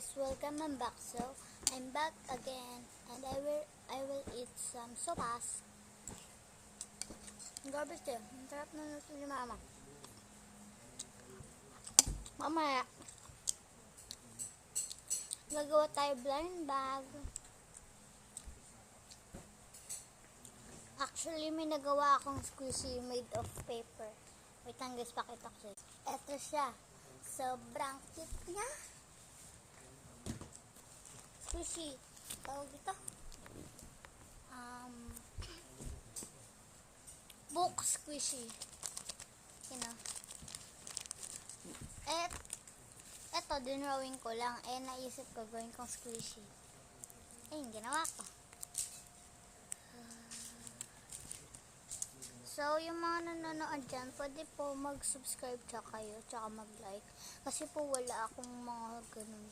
guys, welcome back. So I'm back again and I will eat some sopas. Grabe ito. Ang sarap na nito ni mama. Mamaya gagawa tayo blind bag. Actually may nagawa akong squishy made of paper. Wait lang guys, pakita ko siya. Ito siya. Sobrang cute niya. Squishy. Tawag ito. Book squishy. You know. Eto, dinrawing ko lang. Naisip ko gawin kong squishy. Ginawa ko. So, yung mga nanonood dyan, pwede po mag-subscribe tsaka kayo, tsaka mag-like. Kasi po wala akong mga ganun.